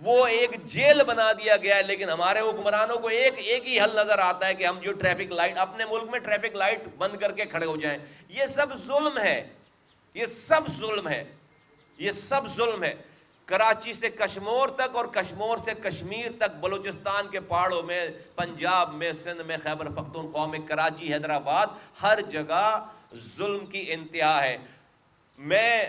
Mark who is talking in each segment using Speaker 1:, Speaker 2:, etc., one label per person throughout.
Speaker 1: وہ ایک جیل بنا دیا گیا ہے. لیکن ہمارے حکمرانوں کو ایک ہی حل نظر آتا ہے کہ ہم جو ٹریفک لائٹ اپنے ملک میں ٹریفک لائٹ بند کر کے کھڑے ہو جائیں. یہ سب ظلم ہے, یہ سب ظلم ہے, یہ سب ظلم ہے. کراچی سے کشمور تک اور کشمور سے کشمیر تک, بلوچستان کے پہاڑوں میں, پنجاب میں, سندھ میں, خیبر پختونخوا میں, کراچی, حیدرآباد, ہر جگہ ظلم کی انتہا ہے. میں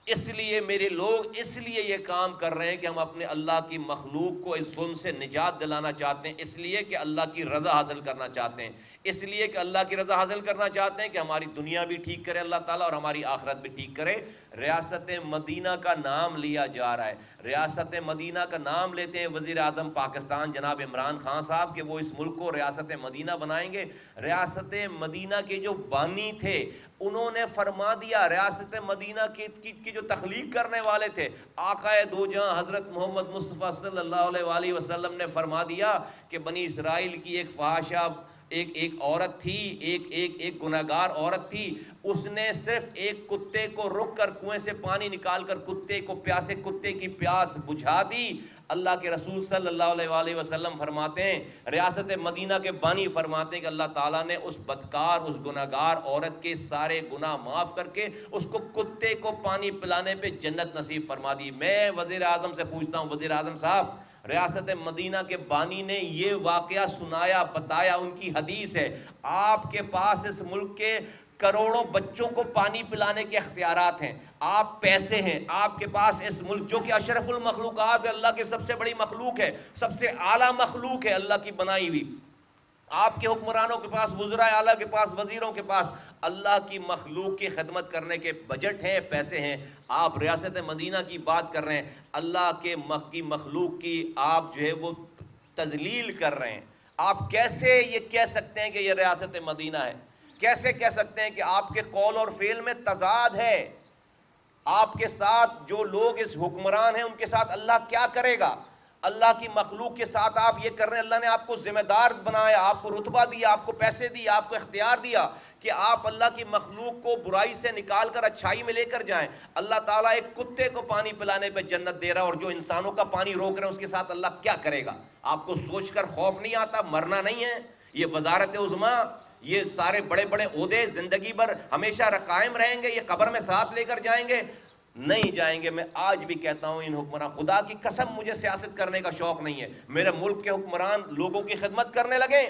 Speaker 1: اس لیے میرے لوگ اس لیے یہ کام کر رہے ہیں کہ ہم اپنے اللہ کی مخلوق کو اس ظلم سے نجات دلانا چاہتے ہیں, اس لیے کہ اللہ کی رضا حاصل کرنا چاہتے ہیں, اس لیے کہ اللہ کی رضا حاصل کرنا چاہتے ہیں کہ ہماری دنیا بھی ٹھیک کرے اللہ تعالیٰ اور ہماری آخرت بھی ٹھیک کرے. ریاست مدینہ کا نام لیا جا رہا ہے, ریاست مدینہ کا نام لیتے ہیں وزیر اعظم پاکستان جناب عمران خان صاحب کہ وہ اس ملک کو ریاست مدینہ بنائیں گے. ریاست مدینہ کے جو بانی تھے انہوں نے فرما دیا, ریاست مدینہ کی جو تخلیق کرنے والے تھے آقا دو جہاں حضرت محمد مصطفیٰ صلی اللہ علیہ وآلہ وسلم نے فرما دیا کہ بنی اسرائیل کی ایک فحاشہ ایک عورت تھی, ایک گناہگار عورت تھی, اس نے صرف ایک کتے کو رک کر کنویں سے پانی نکال کر کتے کو پیاسے کتے کی پیاس بجھا دی. اللہ کے رسول صلی اللہ علیہ وآلہ وسلم فرماتے ہیں, ریاست مدینہ کے بانی فرماتے ہیں کہ اللہ تعالیٰ نے اس بدکار, اس گناہگار عورت کے سارے گناہ معاف کر کے اس کو کتے کو پانی پلانے پہ جنت نصیب فرما دی. میں وزیر اعظم سے پوچھتا ہوں, وزیر اعظم صاحب, ریاست مدینہ کے بانی نے یہ واقعہ سنایا, بتایا, ان کی حدیث ہے, آپ کے پاس اس ملک کے کروڑوں بچوں کو پانی پلانے کے اختیارات ہیں, آپ پیسے ہیں, آپ کے پاس اس ملک جو کہ اشرف المخلوقات ہے, اللہ کی سب سے بڑی مخلوق ہے, سب سے اعلیٰ مخلوق ہے اللہ کی بنائی ہوئی, آپ کے حکمرانوں کے پاس, وزراء اعلیٰ کے پاس, وزیروں کے پاس اللہ کی مخلوق کی خدمت کرنے کے بجٹ ہیں, پیسے ہیں. آپ ریاست مدینہ کی بات کر رہے ہیں, اللہ کے کی مخلوق کی آپ جو ہے وہ تذلیل کر رہے ہیں. آپ کیسے یہ کہہ سکتے ہیں کہ یہ ریاست مدینہ ہے؟ کیسے کہہ سکتے ہیں کہ آپ کے قول اور فعل میں تضاد ہے؟ آپ کے ساتھ جو لوگ اس حکمران ہیں ان کے ساتھ اللہ کیا کرے گا؟ اللہ کی مخلوق کے ساتھ آپ یہ کر رہے ہیں. اللہ نے آپ کو ذمہ دار بنایا, آپ کو رتبہ دیا, آپ کو پیسے دیے, آپ کو اختیار دیا کہ آپ اللہ کی مخلوق کو برائی سے نکال کر اچھائی میں لے کر جائیں. اللہ تعالیٰ ایک کتے کو پانی پلانے پہ جنت دے رہا ہے, اور جو انسانوں کا پانی روک رہے ہیں اس کے ساتھ اللہ کیا کرے گا؟ آپ کو سوچ کر خوف نہیں آتا؟ مرنا نہیں ہے؟ یہ وزارت عظمیٰ, یہ سارے بڑے بڑے عہدے زندگی بھر ہمیشہ قائم رہیں گے؟ یہ قبر میں ساتھ لے کر جائیں گے؟ نہیں جائیں گے. میں آج بھی کہتا ہوں ان حکمران, خدا کی قسم مجھے سیاست کرنے کا شوق نہیں ہے. میرے ملک کے حکمران لوگوں کی خدمت کرنے لگے,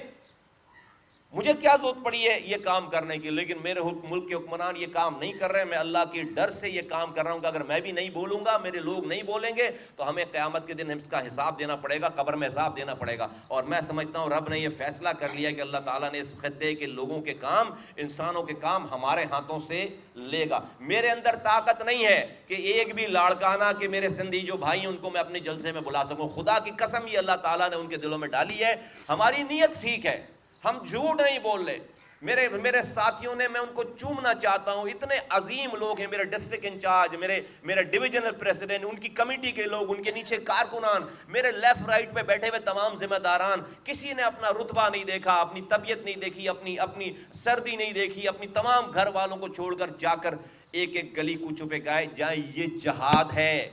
Speaker 1: مجھے کیا ضرورت پڑی ہے یہ کام کرنے کی, لیکن میرے ملک کے حکمران یہ کام نہیں کر رہے. میں اللہ کی ڈر سے یہ کام کر رہا ہوں کہ اگر میں بھی نہیں بولوں گا, میرے لوگ نہیں بولیں گے, تو ہمیں قیامت کے دن اس کا حساب دینا پڑے گا, قبر میں حساب دینا پڑے گا. اور میں سمجھتا ہوں رب نے یہ فیصلہ کر لیا کہ اللہ تعالیٰ نے اس خطے کے لوگوں کے کام, انسانوں کے کام ہمارے ہاتھوں سے لے گا. میرے اندر طاقت نہیں ہے کہ ایک بھی لاڑکانہ کہ میرے سندھی جو بھائی ہیں ان کو میں اپنے جلسے میں بلا سکوں. خدا کی قسم یہ اللہ تعالیٰ نے ان کے دلوں میں ڈالی ہے. ہماری نیت ٹھیک ہے, ہم جھوٹ نہیں بول رہے. میرے ساتھیوں نے, میں ان کو چومنا چاہتا ہوں, اتنے عظیم لوگ ہیں, میرے ڈسٹرکٹ انچارج, میرے ڈویژنل پریزیڈنٹ, ان کی کمیٹی کے لوگ, ان کے نیچے کارکنان, میرے لیفٹ رائٹ پہ بیٹھے ہوئے تمام ذمہ داران. کسی نے اپنا رتبہ نہیں دیکھا, اپنی طبیعت نہیں دیکھی, اپنی سردی نہیں دیکھی, اپنی تمام گھر والوں کو چھوڑ کر جا کر ایک ایک گلی کوچوں پہ گئے جائیں. یہ جہاد ہے,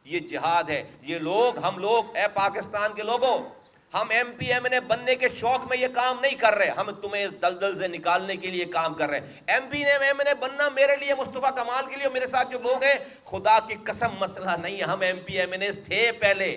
Speaker 1: یہ جہاد ہے. یہ لوگ, ہم لوگ, اے پاکستان کے لوگوں, ہم ایم پی ایم این اے بننے کے شوق میں یہ کام نہیں کر رہے, ہم تمہیں اس دلدل سے نکالنے کے لیے کام کر رہے ہیں. ایم پی ایم این اے بننا میرے لیے, مصطفیٰ کمال کے لیے, میرے ساتھ جو لوگ ہیں, خدا کی قسم مسئلہ نہیں ہے. ہم ایم پی ایم این اے تھے پہلے,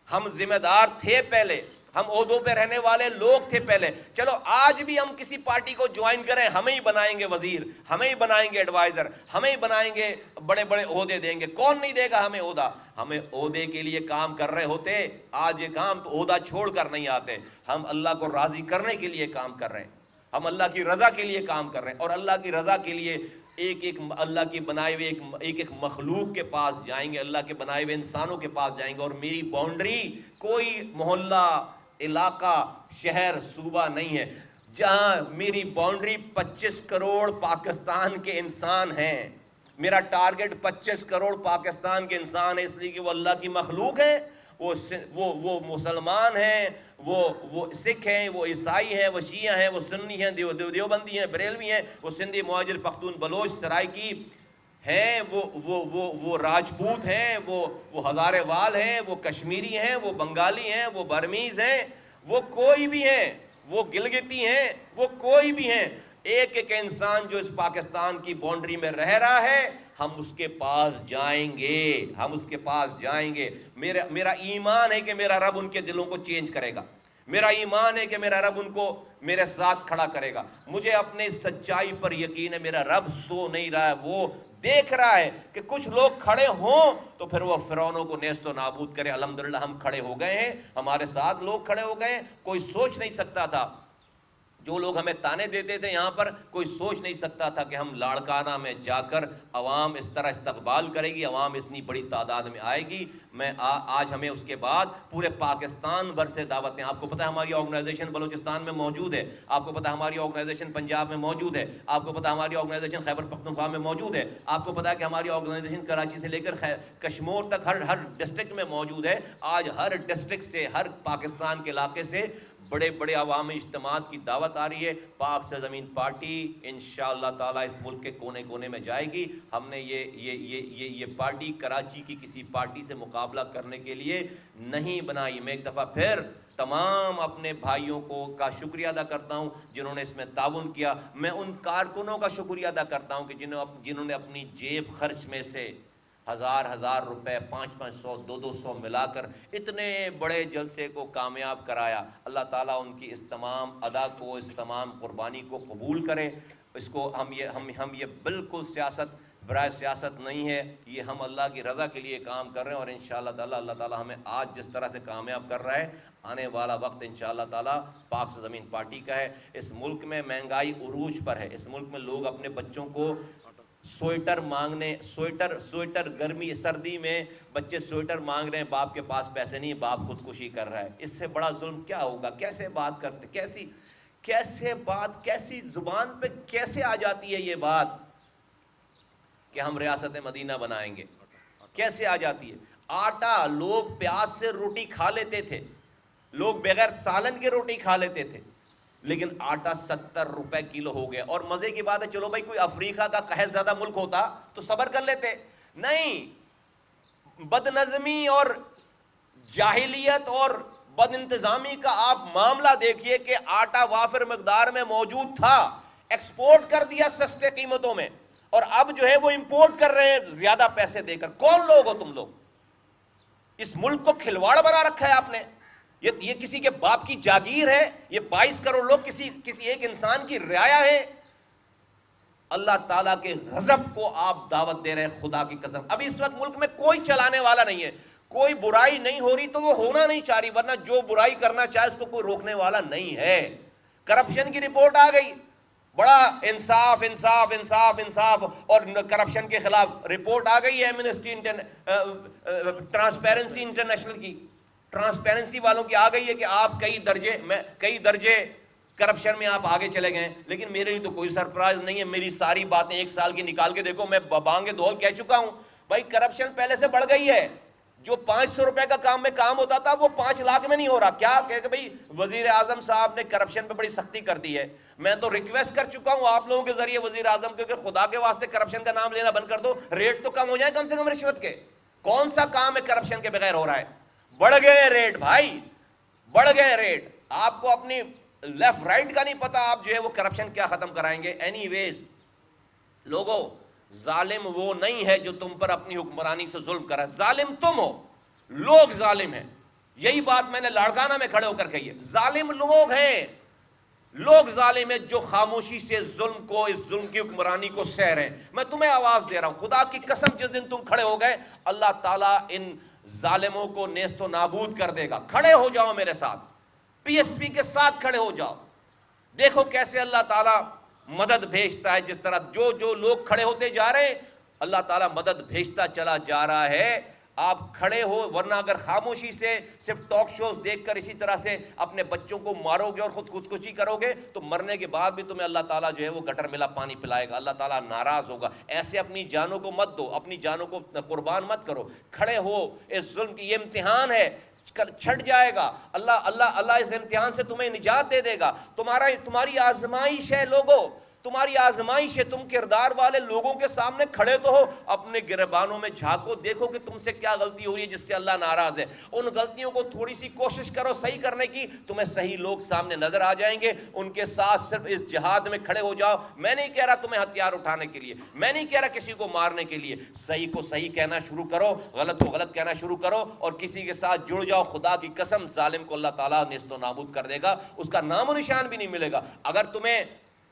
Speaker 1: ہم ذمہ دار تھے پہلے, ہم عہدوں پہ رہنے والے لوگ تھے پہلے. چلو آج بھی ہم کسی پارٹی کو جوائن کریں, ہمیں ہی بنائیں گے وزیر, ہمیں ہی بنائیں گے ایڈوائزر, ہمیں ہی بنائیں گے, بڑے بڑے عہدے دیں گے. کون نہیں دے گا ہمیں عہدہ؟ ہمیں عہدے کے لیے کام کر رہے ہوتے, آج یہ کام تو عہدہ چھوڑ کر نہیں آتے. ہم اللہ کو راضی کرنے کے لیے کام کر رہے ہیں, ہم اللہ کی رضا کے لیے کام کر رہے ہیں, اور اللہ کی رضا کے لیے ایک اللہ کی بنائے ہوئے ایک مخلوق کے پاس جائیں گے, اللہ کے بنائے ہوئے انسانوں کے پاس جائیں گے. اور میری باؤنڈری کوئی محلہ, علاقہ, شہر, صوبہ نہیں ہے. جہاں میری باؤنڈری 25 کروڑ پاکستان کے انسان ہیں. میرا ٹارگٹ 25 کروڑ پاکستان کے انسان ہے, اس لیے کہ وہ اللہ کی مخلوق ہیں. وہ مسلمان ہیں, وہ سکھ ہیں, وہ عیسائی ہیں, وہ شیعہ ہیں, وہ سنی ہیں, دیوبندی ہیں, بریلوی ہیں, وہ سندھی, مہاجر, پختون, بلوچ, سرائکی, ہیں، وہ راجپوت ہیں، وہ ہزارے وال ہیں، وہ کشمیری ہیں، وہ بنگالی ہیں، وہ برمیز ہیں، وہ کوئی بھی ہیں، وہ گلگتی ہیں، وہ کوئی بھی ہیں، ایک ایک انسان جو اس پاکستان کی باؤنڈری میں رہ رہا ہے، ہم اس کے پاس جائیں گے، ہم اس کے پاس جائیں گے۔ میرا ایمان ہے کہ میرا رب ان کے دلوں کو چینج کرے گا، میرا ایمان ہے کہ میرا رب ان کو میرے ساتھ کھڑا کرے گا۔ مجھے اپنے سچائی پر یقین ہے، میرا رب سو نہیں رہا ہے، وہ دیکھ رہا ہے کہ کچھ لوگ کھڑے ہوں تو پھر وہ فرعونوں کو نیست و نابود کرے۔ الحمدللہ ہم کھڑے ہو گئے ہیں، ہمارے ساتھ لوگ کھڑے ہو گئے ہیں۔ کوئی سوچ نہیں سکتا تھا، جو لوگ ہمیں تانے دیتے تھے یہاں پر، کوئی سوچ نہیں سکتا تھا کہ ہم لاڑکانہ میں جا کر عوام اس طرح استقبال کرے گی، عوام اتنی بڑی تعداد میں آئے گی۔ آج ہمیں اس کے بعد پورے پاکستان بھر سے دعوتیں، آپ کو پتہ ہے ہماری آرگنائزیشن بلوچستان میں موجود ہے، آپ کو پتہ ہے ہماری آرگنائزیشن پنجاب میں موجود ہے، آپ کو پتہ ہے ہماری آرگنائزیشن خیبر پختونخوا میں موجود ہے، آپ کو پتہ ہے کہ ہماری آرگنائزیشن کراچی سے لے کر کشمور تک ہر ڈسٹرکٹ میں موجود ہے۔ آج ہر ڈسٹرکٹ سے، ہر پاکستان کے علاقے سے بڑے بڑے عوامی اجتماعات کی دعوت آ رہی ہے۔ پاک سرزمین پارٹی انشاءاللہ تعالیٰ اس ملک کے کونے کونے میں جائے گی۔ ہم نے یہ پارٹی کراچی کی کسی پارٹی سے مقابلہ کرنے کے لیے نہیں بنائی۔ میں ایک دفعہ پھر تمام اپنے بھائیوں کا شکریہ ادا کرتا ہوں جنہوں نے اس میں تعاون کیا۔ میں ان کارکنوں کا شکریہ ادا کرتا ہوں کہ جنہوں نے اپنی جیب خرچ میں سے ہزار روپے، 500 200 ملا کر اتنے بڑے جلسے کو کامیاب کرایا۔ اللہ تعالیٰ ان کی اس تمام ادا کو، اس تمام قربانی کو قبول کرے۔ اس کو ہم یہ بالکل سیاست برائے سیاست نہیں ہے، یہ ہم اللہ کی رضا کے لیے کام کر رہے ہیں، اور انشاءاللہ تعالیٰ اللہ تعالیٰ ہمیں آج جس طرح سے کامیاب کر رہا ہے، آنے والا وقت انشاءاللہ تعالیٰ پاک زمین پارٹی کا ہے۔ اس ملک میں مہنگائی عروج پر ہے، اس ملک میں لوگ اپنے بچوں کو سویٹر مانگنے، سویٹر گرمی سردی میں بچے سویٹر مانگ رہے ہیں، باپ کے پاس پیسے نہیں، باپ خودکشی کر رہا ہے۔ اس سے بڑا ظلم کیا ہوگا؟ کیسے بات کرتے، کیسی زبان پہ کیسے آ جاتی ہے یہ بات کہ ہم ریاست مدینہ بنائیں گے؟ کیسے آ جاتی ہے؟ آٹا، لوگ پیاز سے روٹی کھا لیتے تھے، لوگ بغیر سالن کے روٹی کھا لیتے تھے، لیکن آٹا 70 روپے کلو ہو گیا۔ اور مزے کی بات ہے، چلو بھائی کوئی افریقہ کا قحط زیادہ ملک ہوتا تو صبر کر لیتے، نہیں، بد نظمی اور جاہلیت اور بد انتظامی کا آپ معاملہ دیکھیے کہ آٹا وافر مقدار میں موجود تھا، ایکسپورٹ کر دیا سستے قیمتوں میں، اور اب جو ہے وہ امپورٹ کر رہے ہیں زیادہ پیسے دے کر۔ کون لوگ ہو تم لوگ؟ اس ملک کو کھلواڑ بنا رکھا ہے آپ نے۔ یہ کسی کے باپ کی جاگیر ہے؟ یہ 22 کروڑ لوگ کسی ایک انسان کی رعایا ہے؟ اللہ تعالیٰ کے غضب کو آپ دعوت دے رہے ہیں، خدا کی قسم۔ ابھی اس وقت ملک میں کوئی چلانے والا نہیں ہے، کوئی برائی نہیں ہو رہی تو وہ ہونا نہیں چاہ رہی، ورنہ جو برائی کرنا چاہے اس کو کوئی روکنے والا نہیں ہے۔ کرپشن کی رپورٹ آ گئی، بڑا انصاف انصاف انصاف انصاف اور کرپشن کے خلاف رپورٹ آ گئی ہے ٹرانسپیرنسی انٹرنیشنل کی، ٹرانسپیرنسی والوں کی آ گئی ہے کہ آپ کئی درجے کرپشن میں آپ آگے چلے گئے۔ لیکن میرے لیے تو کوئی سرپرائز نہیں ہے، میری ساری باتیں ایک سال کی نکال کے دیکھو، میں بانگ دھول کہہ چکا ہوں بھائی کرپشن پہلے سے بڑھ گئی ہے۔ جو 500 روپے کا کام ہوتا تھا وہ 5 لاکھ میں نہیں ہو رہا۔ کیا کہ بھئی وزیر اعظم صاحب نے کرپشن پہ بڑی سختی کر دی ہے۔ میں تو ریکویسٹ کر چکا ہوں آپ لوگوں کے ذریعے وزیر اعظم کے کہ خدا کے واسطے کرپشن کا نام لینا بند کر دو، ریٹ تو کم ہو جائے کم سے کم رشوت کے۔ کون سا کام ہے کرپشن کے بغیر ہو رہا ہے؟ بڑھ گئے ریٹ بھائی، بڑھ گئے ریٹ۔ آپ کو اپنی لیفٹ رائٹ کا نہیں پتا، آپ جو ہے وہ کرپشن کیا ختم کرائیں گے۔ اینی ویز لوگوں، ظالم وہ نہیں ہے جو تم پر اپنی حکمرانی سے ظلم کرا، ظالم تم ہو، لوگ ظالم ہیں۔ یہی بات میں نے لاڑکانہ میں کھڑے ہو کر کہی ہے، ظالم لوگ ہیں، لوگ ظالم ہیں جو خاموشی سے ظلم کو، اس ظلم کی حکمرانی کو سہ رہے ہیں۔ میں تمہیں آواز دے رہا ہوں، خدا کی قسم جس دن تم کھڑے ہو گئے اللہ تعالیٰ ان ظالموں کو نیست و نابود کر دے گا۔ کھڑے ہو جاؤ میرے ساتھ، پی ایس پی کے ساتھ کھڑے ہو جاؤ، دیکھو کیسے اللہ تعالیٰ مدد بھیجتا ہے۔ جس طرح جو لوگ کھڑے ہوتے جا رہے ہیں اللہ تعالیٰ مدد بھیجتا چلا جا رہا ہے۔ آپ کھڑے ہو، ورنہ اگر خاموشی سے صرف ٹاک شوز دیکھ کر اسی طرح سے اپنے بچوں کو مارو گے اور خودکشی کرو گے تو مرنے کے بعد بھی تمہیں اللہ تعالیٰ جو ہے وہ گٹر ملا پانی پلائے گا، اللہ تعالیٰ ناراض ہوگا۔ ایسے اپنی جانوں کو مت دو، اپنی جانوں کو قربان مت کرو، کھڑے ہو۔ اس ظلم کی یہ امتحان ہے، چھٹ جائے گا، اللہ اس امتحان سے تمہیں نجات دے دے گا۔ تمہاری آزمائش ہے لوگوں، تمہاری آزمائش ہے, تم کردار والے لوگوں کے سامنے کھڑے تو ہو, اپنے گریبانوں میں جھانکو, دیکھو کہ تم سے کیا غلطی ہو رہی ہے جس سے اللہ ناراض ہے, ان غلطیوں کو تھوڑی سی کوشش کرو صحیح کرنے کی, تمہیں صحیح لوگ سامنے نظر آ جائیں گے, ان کے ساتھ صرف اس جہاد میں کھڑے ہو جاؤ. میں نہیں کہہ رہا تمہیں ہتھیار اٹھانے کے لیے, میں نہیں کہہ رہا کسی کو مارنے کے لیے, صحیح کو صحیح کہنا شروع کرو, غلط کو غلط کہنا شروع کرو, اور کسی کے ساتھ جڑ جاؤ. خدا کی قسم ظالم کو اللہ تعالیٰ نیست و نابود کر دے گا, اس کا نام و نشان بھی نہیں ملے گا. اگر تمہیں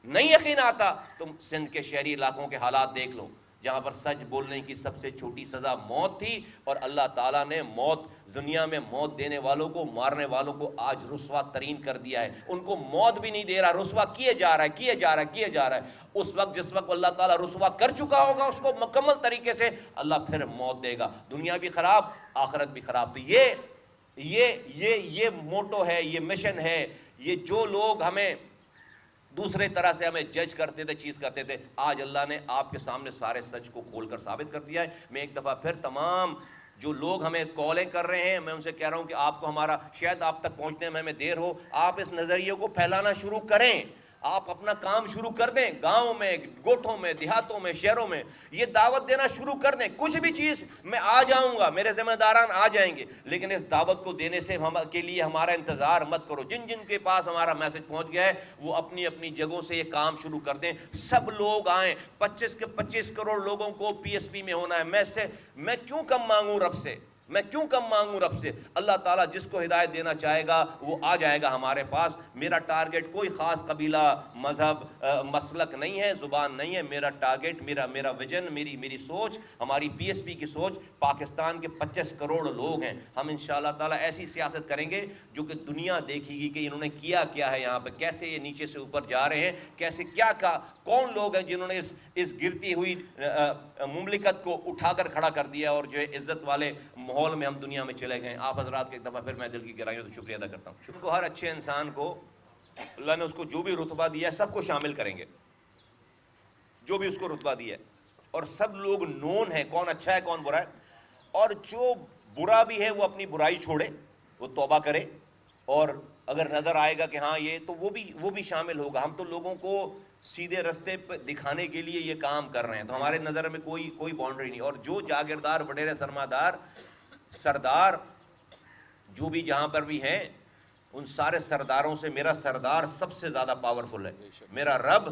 Speaker 1: نہیں یقین آتا, تم سندھ کے شہری علاقوں کے حالات دیکھ لو, جہاں پر سچ بولنے کی سب سے چھوٹی سزا موت تھی, اور اللہ تعالیٰ نے موت, دنیا میں موت دینے والوں کو, مارنے والوں کو آج رسوا ترین کر دیا ہے. ان کو موت بھی نہیں دے رہا, رسوا کیے جا رہا ہے, کیے جا رہا ہے, کیے جا رہا ہے. اس وقت جس وقت اللہ تعالیٰ رسوا کر چکا ہوگا, اس کو مکمل طریقے سے اللہ پھر موت دے گا. دنیا بھی خراب, آخرت بھی خراب. تو یہ موٹو ہے, یہ مشن ہے. یہ جو لوگ ہمیں دوسرے طرح سے ہمیں جج کرتے تھے, چیز کرتے تھے, آج اللہ نے آپ کے سامنے سارے سچ کو کھول کر ثابت کر دیا ہے. میں ایک دفعہ پھر تمام جو لوگ ہمیں کالیں کر رہے ہیں, میں ان سے کہہ رہا ہوں کہ آپ کو ہمارا, شاید آپ تک پہنچنے میں ہمیں دیر ہو, آپ اس نظریے کو پھیلانا شروع کریں, آپ اپنا کام شروع کر دیں, گاؤں میں, گوٹھوں میں, دیہاتوں میں, شہروں میں یہ دعوت دینا شروع کر دیں. کچھ بھی چیز میں آ جاؤں گا, میرے ذمہ داران آ جائیں گے, لیکن اس دعوت کو دینے سے کے لیے ہمارا انتظار مت کرو. جن جن کے پاس ہمارا میسج پہنچ گیا ہے وہ اپنی اپنی جگہوں سے یہ کام شروع کر دیں. سب لوگ آئیں, 25 کروڑ لوگوں کو پی ایس پی میں ہونا ہے. میں کیوں کم مانگوں رب سے, میں کیوں کم مانگوں رب سے؟ اللہ تعالیٰ جس کو ہدایت دینا چاہے گا وہ آ جائے گا ہمارے پاس. میرا ٹارگٹ کوئی خاص قبیلہ, مذہب, مسلک نہیں ہے, زبان نہیں ہے. میرا ٹارگٹ, میرا ویژن, میری سوچ, ہماری پی ایس پی کی سوچ, پاکستان کے 25 کروڑ لوگ ہیں. ہم انشاءاللہ تعالیٰ ایسی سیاست کریں گے جو کہ دنیا دیکھے گی کہ انہوں نے کیا ہے یہاں پہ, کیسے یہ نیچے سے اوپر جا رہے ہیں, کیسے کیا کون لوگ ہیں جنہوں نے اس گرتی ہوئی مملکت کو اٹھا کر کھڑا کر دیا, اور جو ہے عزت والے ماحول میں ہم دنیا میں چلے گئے. آپ حضرات کے ایک دفعہ پھر میں دل کی گہرائیوں سے شکریہ ادا کرتا ہوں. شکر کو ہر اچھے انسان کو اللہ نے اس کو جو بھی رتبہ دیا ہے سب کو شامل کریں گے, جو بھی اس کو رتبہ دیا ہے, اور سب لوگ نون ہیں کون اچھا ہے کون برا ہے, اور جو برا بھی ہے وہ اپنی برائی چھوڑے, وہ توبہ کرے, اور اگر نظر آئے گا کہ ہاں یہ, تو وہ بھی شامل ہوگا. ہم تو لوگوں کو سیدھے رستے پہ دکھانے کے لیے یہ کام کر رہے ہیں, تو ہمارے نظر میں کوئی باؤنڈری نہیں. اور جو جاگیردار, وڈیرے, سرمایہ دار, سردار جو بھی جہاں پر بھی ہیں, ان سارے سرداروں سے میرا سردار سب سے زیادہ پاورفل ہے. میرا رب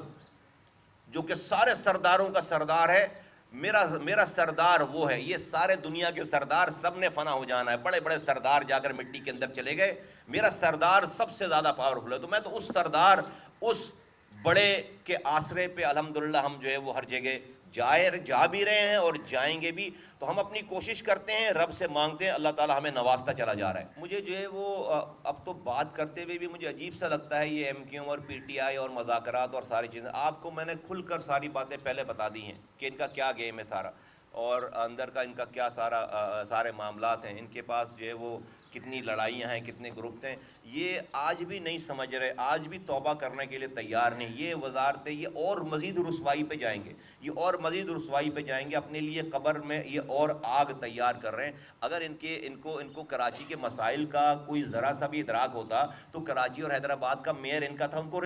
Speaker 1: جو کہ سارے سرداروں کا سردار ہے, میرا سردار وہ ہے. یہ سارے دنیا کے سردار سب نے فنا ہو جانا ہے, بڑے بڑے سردار جا کر مٹی کے اندر چلے گئے. میرا سردار سب سے زیادہ پاورفل ہے. تو میں تو اس سردار, اس بڑے کے آسرے پہ الحمدللہ ہم جو ہے وہ ہر جگہ جا بھی رہے ہیں اور جائیں گے بھی. تو ہم اپنی کوشش کرتے ہیں, رب سے مانگتے ہیں, اللہ تعالیٰ ہمیں نوازتا چلا جا رہا ہے. مجھے جو ہے وہ اب تو بات کرتے ہوئے بھی مجھے عجیب سا لگتا ہے یہ ایم کیو اور پی ٹی آئی اور مذاکرات اور ساری چیزیں. آپ کو میں نے کھل کر ساری باتیں پہلے بتا دی ہیں کہ ان کا کیا گیم ہے سارا, اور اندر کا ان کا کیا سارے معاملات ہیں. ان کے پاس جو ہے وہ کتنی لڑائیاں ہیں, کتنے گروپ ہیں. یہ آج بھی نہیں سمجھ رہے, آج بھی توبہ کرنے کے لیے تیار نہیں. یہ وزارتیں یہ اور مزید رسوائی پہ جائیں گے, یہ اور مزید رسوائی پہ جائیں گے. اپنے لیے قبر میں یہ اور آگ تیار کر رہے ہیں. اگر ان کو کراچی کے مسائل کا کوئی ذرا سا بھی ادراک ہوتا تو کراچی اور حیدرآباد کا میئر ان کا تھا, ان کو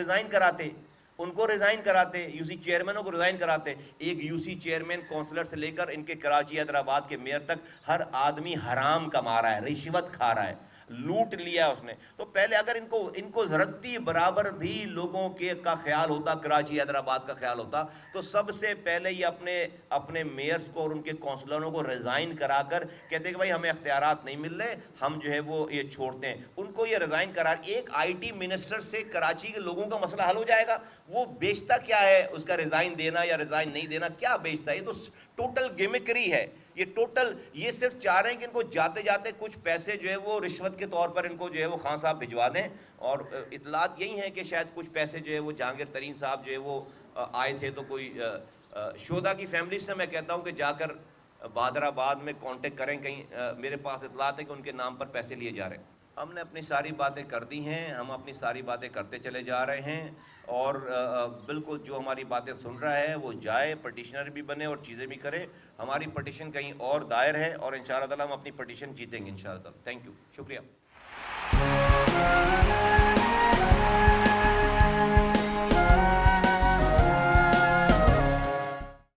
Speaker 1: ریزائن کراتے, یو سی چیئرمینوں کو ریزائن کراتے. ایک یو سی چیئرمین کونسلر سے لے کر ان کے کراچی حیدرآباد کے میئر تک ہر آدمی حرام کما رہا ہے, رشوت کھا رہا ہے, لوٹ لیا اس نے. تو پہلے اگر ان کو ذرتی برابر بھی لوگوں کا خیال ہوتا, کراچی حیدرآباد کا خیال ہوتا, تو سب سے پہلے یہ اپنے میئرز کو اور ان کے کونسلروں کو ریزائن کرا کر کہتے کہ بھائی ہمیں اختیارات نہیں مل رہے, ہم جو ہے وہ یہ چھوڑتے ہیں. ان کو یہ ریزائن کرا, ایک آئی ٹی منسٹر سے کراچی کے لوگوں کا مسئلہ حل ہو جائے گا. وہ بیچتا کیا ہے, اس کا ریزائن دینا یا ریزائن نہیں دینا کیا بیچتا ہے؟ یہ تو ٹوٹل گیمکری ہے. یہ صرف چاہ رہے ہیں کہ ان کو جاتے جاتے کچھ پیسے جو ہے وہ رشوت کے طور پر ان کو جو ہے وہ خان صاحب بھجوا دیں. اور اطلاعات یہی ہیں کہ شاید کچھ پیسے جو ہے وہ جہانگیر ترین صاحب جو ہے وہ آئے تھے, تو کوئی شہداء کی فیملی سے میں کہتا ہوں کہ جا کر بہادر آباد میں کانٹیکٹ کریں, کہیں میرے پاس اطلاعات ہے کہ ان کے نام پر پیسے لیے جا رہے ہیں. ہم نے اپنی ساری باتیں کر دی ہیں, ہم اپنی ساری باتیں کرتے چلے جا رہے ہیں, اور بالکل جو ہماری باتیں سن رہا ہے وہ جائے, پٹیشنر بھی بنے اور چیزیں بھی کرے. ہماری پٹیشن کہیں اور دائر ہے, اور انشاءاللہ تعالیٰ ہم اپنی پٹیشن جیتیں گے انشاءاللہ تعالیٰ. تھینک یو, شکریہ.